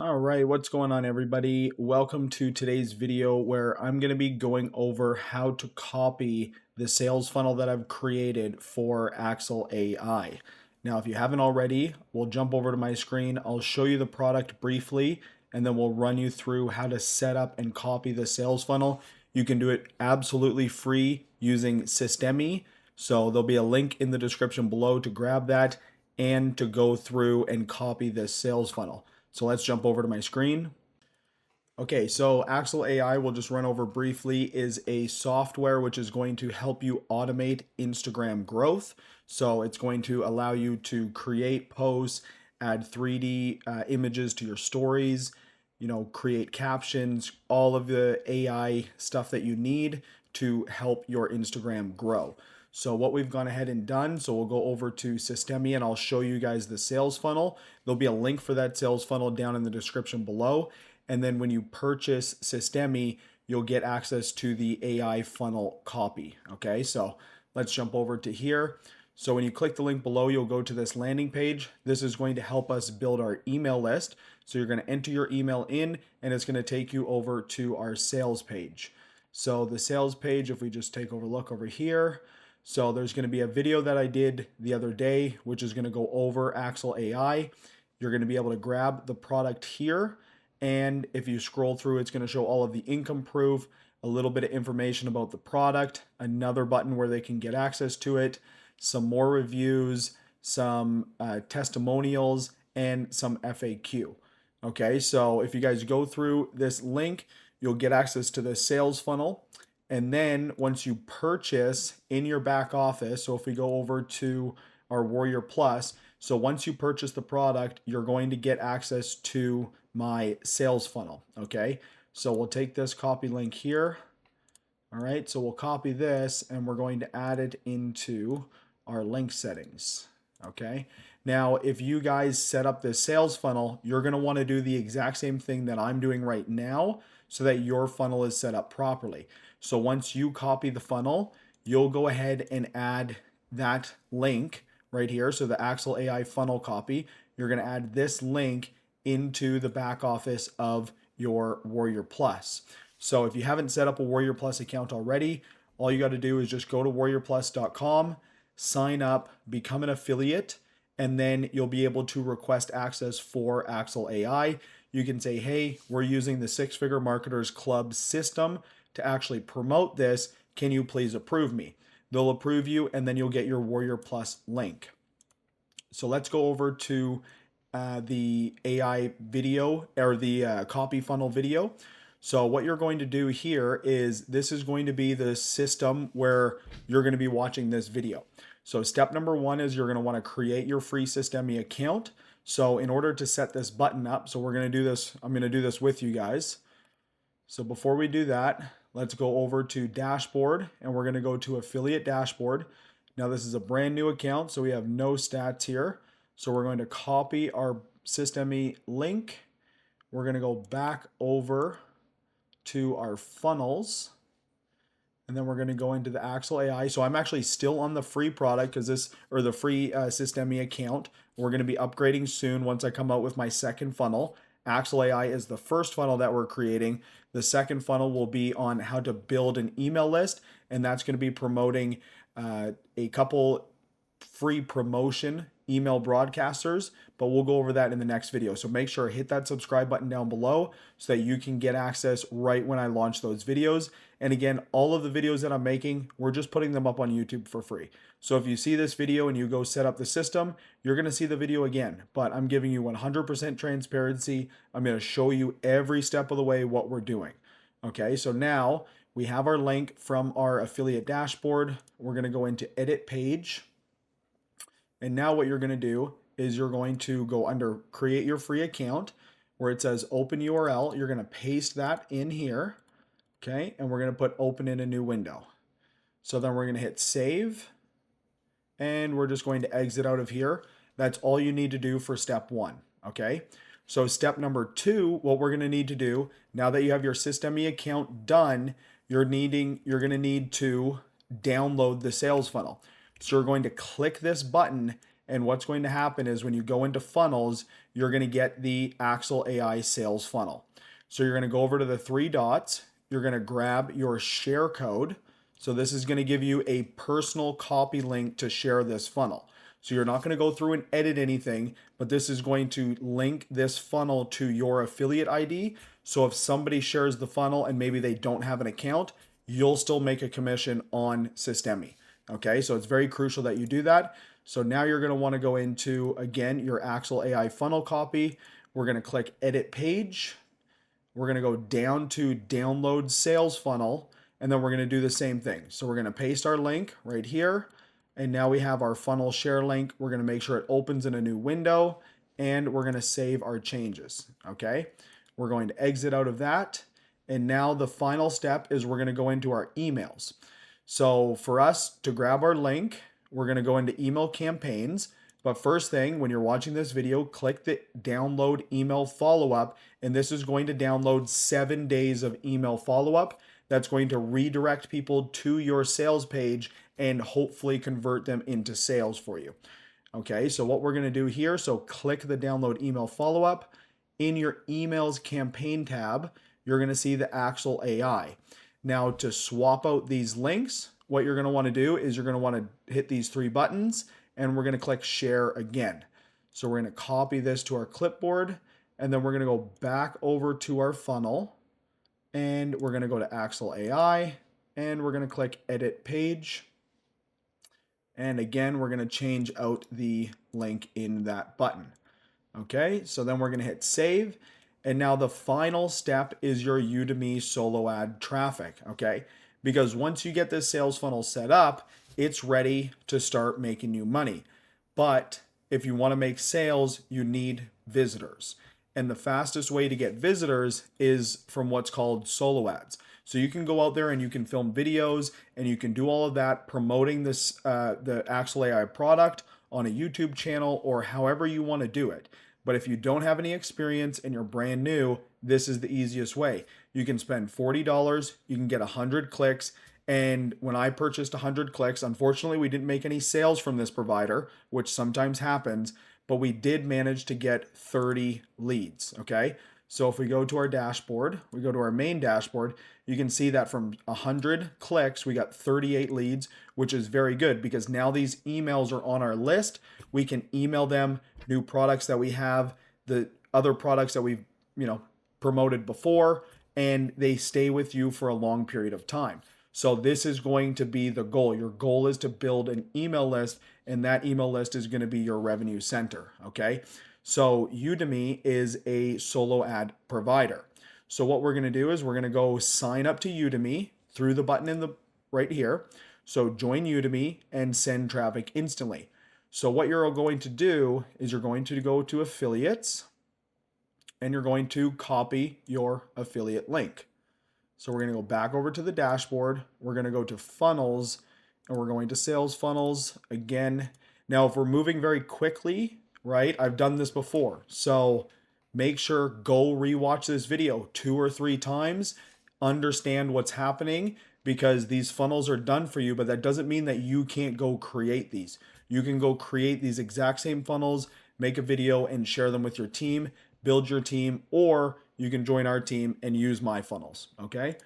All right, what's going on, everybody? Welcome to today's video where I'm going to be going over how to copy the sales funnel that I've created for Axle AI. Now, if you haven't already, we'll jump over to my screen. I'll show you the product briefly, and then we'll run you through how to set up and copy the sales funnel. You can do it absolutely free using Systemi. So there'll be a link in the description below to grab that and to go through and copy this sales funnel. So let's jump over to my screen. Okay, so Axle AI, we'll just run over briefly, is a software which is going to help you automate Instagram growth. So it's going to allow you to create posts, add 3D images to your stories, create captions, all of the AI stuff that you need to help your Instagram grow. So what we've gone ahead and done, so we'll go over to Systemi and I'll show you guys the sales funnel. There'll be a link for that sales funnel down in the description below. And then when you purchase Systemi, you'll get access to the AI funnel copy. Okay, so let's jump over to here. So when you click the link below, you'll go to this landing page. This is going to help us build our email list. So you're going to enter your email in and it's going to take you over to our sales page. So the sales page, if we just take a look over here, so there's going to be a video that I did the other day, which is going to go over Axle AI. You're going to be able to grab the product here. And if you scroll through, it's going to show all of the income proof, a little bit of information about the product, another button where they can get access to it, some more reviews, some testimonials, and some FAQ. Okay, so if you guys go through this link, you'll get access to the sales funnel. And then once you purchase in your back office, so if we go over to our Warrior Plus, so once you purchase the product, you're going to get access to my sales funnel, okay? So we'll take this copy link here. All right, so we'll copy this and we're going to add it into our link settings, okay? Now, if you guys set up this sales funnel, you're gonna wanna do the exact same thing that I'm doing right now so that your funnel is set up properly. So once you copy the funnel, you'll go ahead and add that link right here. So the Axle AI funnel copy, you're going to add this link into the back office of your Warrior Plus. So if you haven't set up a Warrior Plus account already, all you got to do is just go to warriorplus.com, sign up, become an affiliate, and then you'll be able to request access for Axle AI. You can say, hey, we're using the Six Figure Marketers Club system to actually promote this. Can you please approve me? They'll approve you and then you'll get your Warrior Plus link. So let's go over to the AI video or the copy funnel video. So what you're going to do here is this is going to be the system where you're going to be watching this video. So step number one is you're going to want to create your free Systemi account. So in order to set this button up, so we're going to do this, I'm going to do this with you guys. So before we do that, let's go over to dashboard and we're going to go to affiliate dashboard. Now this is a brand new account, so we have no stats here. So we're going to copy our Systemi link. We're going to go back over to our funnels. And then we're going to go into the Axle AI. So I'm actually still on the free product because this, or the free Systemi account. We're going to be upgrading soon once I come out with my second funnel. Axle AI is the first funnel that we're creating. The second funnel will be on how to build an email list, and that's going to be promoting a couple free promotion email broadcasters, but we'll go over that in the next video. So make sure to hit that subscribe button down below so that you can get access right when I launch those videos. And again, all of the videos that I'm making, we're just putting them up on YouTube for free. So if you see this video and you go set up the system, you're going to see the video again, but I'm giving you 100% transparency. I'm going to show you every step of the way what we're doing. Okay, so now we have our link from our affiliate dashboard. We're going to go into edit page. And now what you're going to do is you're going to go under create your free account where it says open URL. You're going to paste that in here. Okay. And we're going to put open in a new window. So then we're going to hit save and we're just going to exit out of here. That's all you need to do for step one. Okay. So step number two, what we're going to need to do now that you have your Systemi account done, you're going to need to download the sales funnel. So you're going to click this button And what's going to happen is when you go into funnels, you're going to get the Axle AI sales funnel. So you're going to go over to the three dots. You're going to grab your share code. So this is going to give you a personal copy link to share this funnel. So you're not going to go through and edit anything, but this is going to link this funnel to your affiliate ID. So if somebody shares the funnel and maybe they don't have an account, you'll still make a commission on Systemi. Okay, so it's very crucial that you do that. So now you're going to want to go into, again, your Axle AI funnel copy. We're going to click Edit Page. We're going to go down to Download Sales Funnel, and then we're going to do the same thing. So we're going to paste our link right here, and now we have our funnel share link. We're going to make sure it opens in a new window, and we're going to save our changes. Okay, we're going to exit out of that, and now the final step is we're going to go into our emails. So for us to grab our link, we're going to go into email campaigns. But first thing, when you're watching this video, click the download email follow-up, and this is going to download 7 days of email follow-up. That's going to redirect people to your sales page and hopefully convert them into sales for you. Okay, so what we're going to do here, so click the download email follow-up. In your emails campaign tab, you're going to see the Axle AI. Now to swap out these links, what you're going to want to do is you're going to want to hit these three buttons, and we're going to click share again. So we're going to copy this to our clipboard, and then we're going to go back over to our funnel, and we're going to go to Axle AI, and we're going to click edit page. And again, we're going to change out the link in that button. Okay, so then we're going to hit save. And now the final step is your Udemy solo ad traffic, okay? Because once you get this sales funnel set up, it's ready to start making you money. But if you want to make sales, you need visitors. And the fastest way to get visitors is from what's called solo ads. So you can go out there and you can film videos and you can do all of that promoting this the Axle AI product on a YouTube channel or however you want to do it. But if you don't have any experience and you're brand new, this is the easiest way. You can spend $40, you can get 100 clicks. And when I purchased 100 clicks, unfortunately, we didn't make any sales from this provider, which sometimes happens, but we did manage to get 30 leads, okay? So if we go to our dashboard, we go to our main dashboard, you can see that from 100 clicks, we got 38 leads, which is very good because now these emails are on our list. We can email them new products that we have, the other products that we've, promoted before, and they stay with you for a long period of time. So this is going to be the goal. Your goal is to build an email list, and that email list is going to be your revenue center, okay? So Udemy is a solo ad provider. So what we're going to do is we're going to go sign up to Udemy through the button in the right here. So join Udemy and send traffic instantly. So what you're going to do is you're going to go to affiliates and you're going to copy your affiliate link. So we're going to go back over to the dashboard. We're going to go to funnels and we're going to sales funnels again. Now, if we're moving very quickly, right? I've done this before. So make sure go rewatch this video 2 or 3 times, understand what's happening because these funnels are done for you, but that doesn't mean that you can't go create these. You can go create these exact same funnels, make a video and share them with your team, build your team, or you can join our team and use my funnels, okay?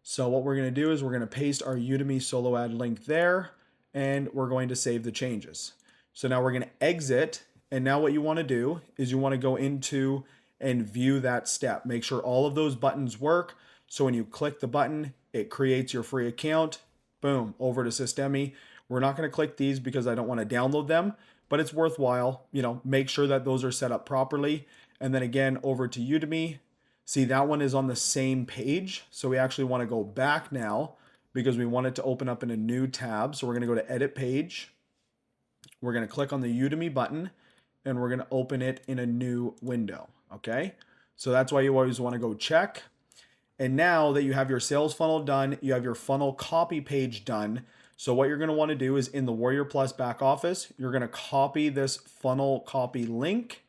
So what we're gonna do is we're gonna paste our Udemy solo ad link there and we're going to save the changes. So now we're gonna exit, and now what you wanna do is you wanna go into and view that step. Make sure all of those buttons work. So when you click the button, it creates your free account, boom, over to Systemi. We're not gonna click these because I don't wanna download them, but it's worthwhile, make sure that those are set up properly. And then again, over to Udemy. See, that one is on the same page. So we actually want to go back now because we want it to open up in a new tab. So we're going to go to edit page. We're going to click on the Udemy button and we're going to open it in a new window. Okay. So that's why you always want to go check. And now that you have your sales funnel done, you have your funnel copy page done. So what you're going to want to do is in the Warrior Plus back office, you're going to copy this funnel copy link.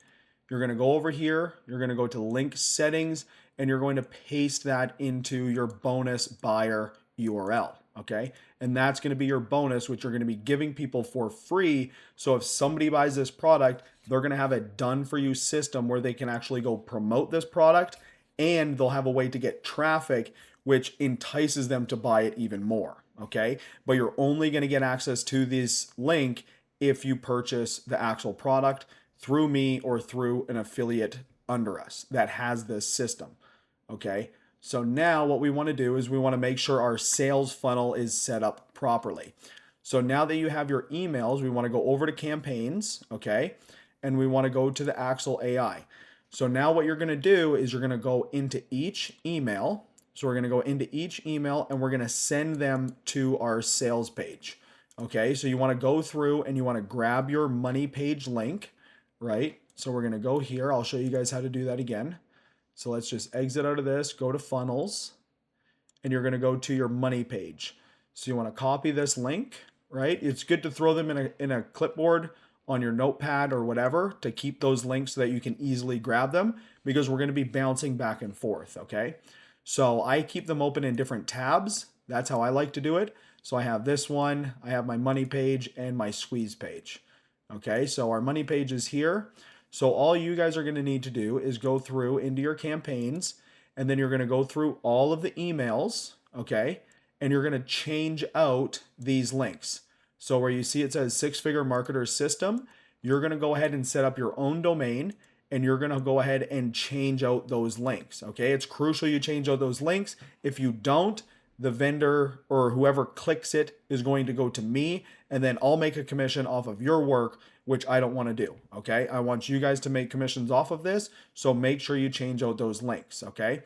You're going to go over here, you're going to go to link settings, and you're going to paste that into your bonus buyer URL. Okay. And that's going to be your bonus, which you're going to be giving people for free. So if somebody buys this product, they're going to have a done for you system where they can actually go promote this product, and they'll have a way to get traffic, which entices them to buy it even more. Okay. But you're only going to get access to this link if you purchase the actual product through me or through an affiliate under us that has this system. Okay. So now what we want to do is we want to make sure our sales funnel is set up properly. So now that you have your emails, we want to go over to campaigns, okay? And we want to go to the Axle AI. So now what you're going to do is you're going to go into each email. So we're going to go into each email and we're going to send them to our sales page. Okay, so you want to go through and you want to grab your money page link, right? So we're going to go here. I'll show you guys how to do that again. So let's just exit out of this, go to funnels, and you're going to go to your money page. So you want to copy this link, right? It's good to throw them in a clipboard on your notepad or whatever to keep those links so that you can easily grab them, because we're going to be bouncing back and forth, okay? So I keep them open in different tabs. That's how I like to do it. So I have this one, I have my money page and my squeeze page. Okay, so our money page is here. So all you guys are going to need to do is go through into your campaigns, and then you're going to go through all of the emails, okay? And you're going to change out these links. So where you see it says six-figure marketer system, you're going to go ahead and set up your own domain, and you're going to go ahead and change out those links, okay? It's crucial you change out those links. If you don't, the vendor or whoever clicks it is going to go to me, and then I'll make a commission off of your work, which I don't want to do, okay? I want you guys to make commissions off of this, so make sure you change out those links, okay?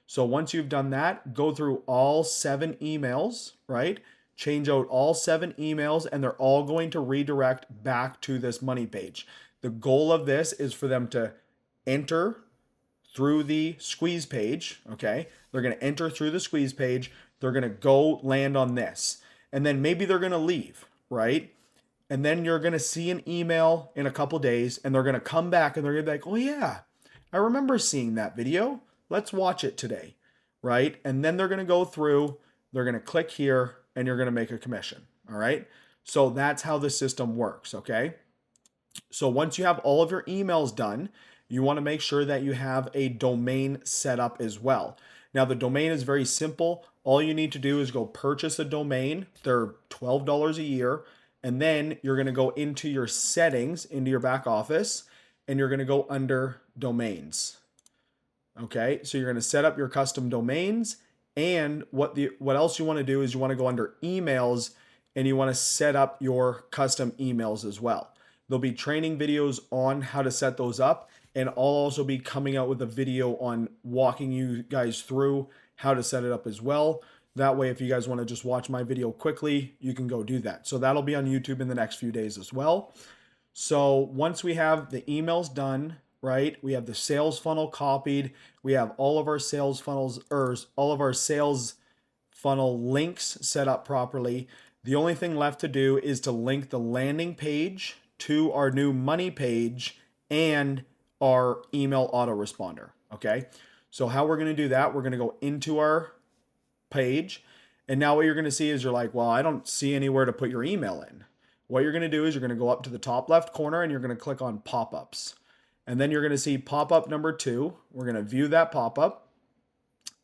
So once you've done that, go through all 7 emails, right? Change out all 7 emails, and they're all going to redirect back to this money page. The goal of this is for them to enter through the squeeze page, okay? They're going to enter through the squeeze page. They're going to go land on this. And then maybe they're going to leave, right? And then you're going to see an email in a couple days, and they're going to come back and they're going to be like, oh yeah, I remember seeing that video. Let's watch it today, right? And then they're going to go through, they're going to click here, and you're going to make a commission, all right? So that's how the system works, okay? So once you have all of your emails done, you want to make sure that you have a domain set up as well. Now the domain is very simple. All you need to do is go purchase a domain. They're $12 a year. And then you're going to go into your settings, into your back office, and you're going to go under domains. Okay, so you're going to set up your custom domains. And what else you want to do is you want to go under emails, and you want to set up your custom emails as well. There'll be training videos on how to set those up, and I'll also be coming out with a video on walking you guys through how to set it up as well. That way, if you guys want to just watch my video quickly, you can go do that. So that'll be on YouTube in the next few days as well. So once we have the emails done, right? We have the sales funnel copied. We have all of our sales funnels, or all of our sales funnel links set up properly. The only thing left to do is to link the landing page to our new money page and our email autoresponder, okay? So how we're going to do that, we're going to go into our page, and now what you're going to see is you're like, well, I don't see anywhere to put your email in. What you're going to do is you're going to go up to the top left corner and you're going to click on pop-ups. And then you're going to see pop-up number 2. We're going to view that pop-up.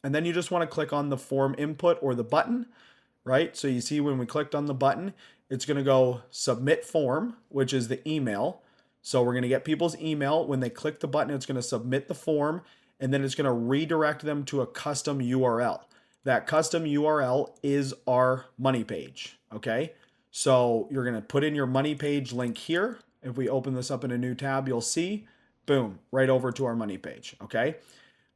And then you just want to click on the form input or the button, right? So you see when we clicked on the button, it's going to go submit form, which is the email. So we're going to get people's email. When they click the button, it's going to submit the form, and then it's going to redirect them to a custom URL. That custom URL is our money page, okay? So you're going to put in your money page link here. If we open this up in a new tab, you'll see, boom, right over to our money page, okay?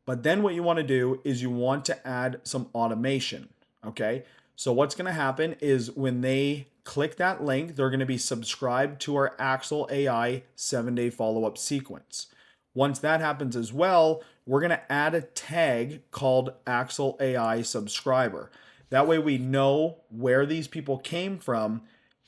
But then what you want to do is you want to add some automation, okay? So what's going to happen is when they click that link, they're going to be subscribed to our Axle AI 7-day follow-up sequence. Once that happens as well, we're going to add a tag called Axle AI subscriber. That way we know where these people came from,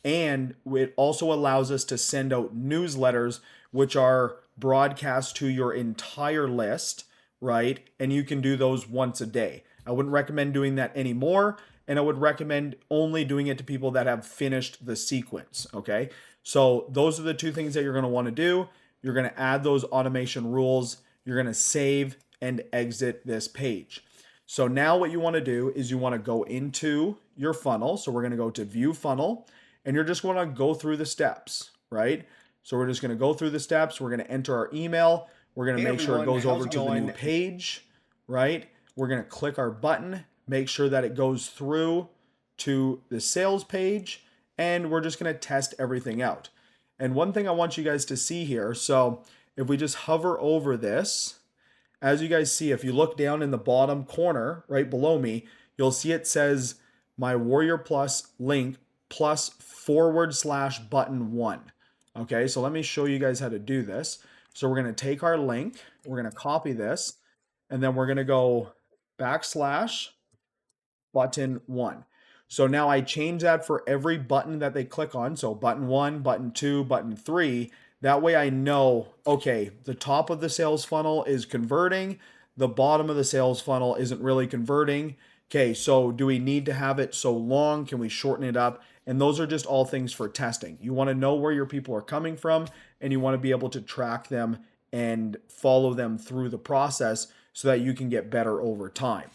and it also allows us to send out newsletters, which are broadcast to your entire list, right? And you can do those once a day. I wouldn't recommend doing that anymore. and I would recommend only doing it to people that have finished the sequence, okay? So those are the two things that you're gonna wanna do. You're gonna add those automation rules, you're gonna save and exit this page. So now what you wanna do is you wanna go into your funnel. So we're gonna go to view funnel, and you're just gonna go through the steps, right? So we're just gonna go through the steps, we're gonna enter our email, we're gonna make sure it goes over to the new page, right? We're gonna click our button, make sure that it goes through to the sales page, and we're just gonna test everything out. And one thing I want you guys to see here, so if we just hover over this, as you guys see, if you look down in the bottom corner right below me, you'll see it says my Warrior Plus link plus / button 1. Okay, so let me show you guys how to do this. So we're going to take our link, we're going to copy this, and then we're going to go / button 1. So now I change that for every button that they click on. So button 1, button 2, button 3. That way I know, okay, the top of the sales funnel is converting, the bottom of the sales funnel isn't really converting. Okay, so do we need to have it so long? Can we shorten it up? And those are just all things for testing. You want to know where your people are coming from, and you want to be able to track them and follow them through the process so that you can get better over time.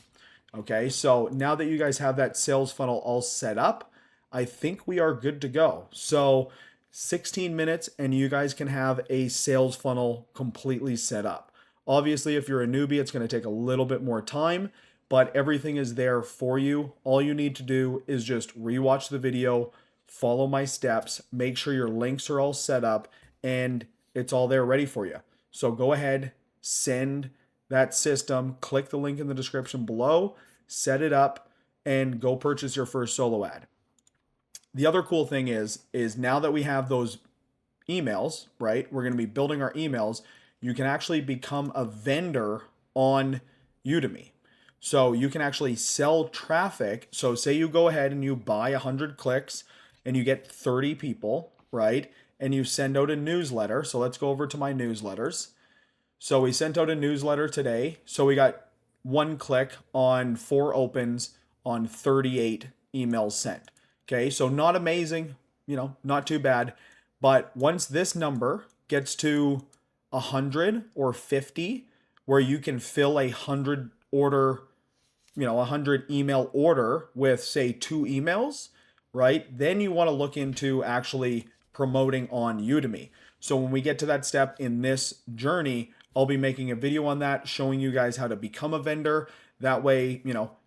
Okay, so now that you guys have that sales funnel all set up, I think we are good to go. So 16 minutes and you guys can have a sales funnel completely set up. Obviously, if you're a newbie, it's going to take a little bit more time, but everything is there for you. All you need to do is just rewatch the video, follow my steps, make sure your links are all set up, and it's all there ready for you. So go ahead, send that system, click the link in the description below, set it up, and go purchase your first solo ad. The other cool thing is now that we have those emails, right? We're going to be building our emails. You can actually become a vendor on Udemy. So you can actually sell traffic. So say you go ahead and you buy 100 clicks and you get 30 people, right? And you send out a newsletter. So let's go over to my newsletters. So we sent out a newsletter today. So we got 1 click on 4 opens on 38 emails sent. Okay, so not amazing, not too bad. But once this number gets to 100 or 50, where you can fill a 100 order, 100 email order with say 2 emails, right? Then you want to look into actually promoting on Udemy. So when we get to that step in this journey, I'll be making a video on that, showing you guys how to become a vendor. That way,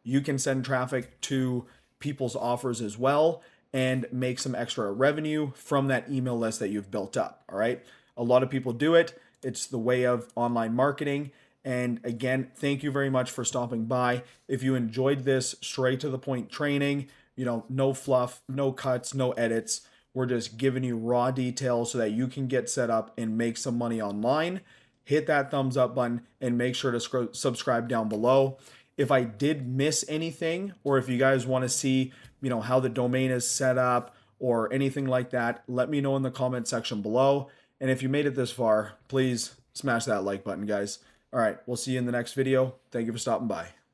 you can send traffic to people's offers as well and make some extra revenue from that email list that you've built up. All right. A lot of people do it. It's the way of online marketing. And again, thank you very much for stopping by. If you enjoyed this straight to the point training, no fluff, no cuts, no edits. We're just giving you raw details so that you can get set up and make some money online. Hit that thumbs up button and make sure to subscribe down below. If I did miss anything, or if you guys want to see, how the domain is set up or anything like that, let me know in the comment section below. And if you made it this far, please smash that like button, guys. All right, we'll see you in the next video. Thank you for stopping by.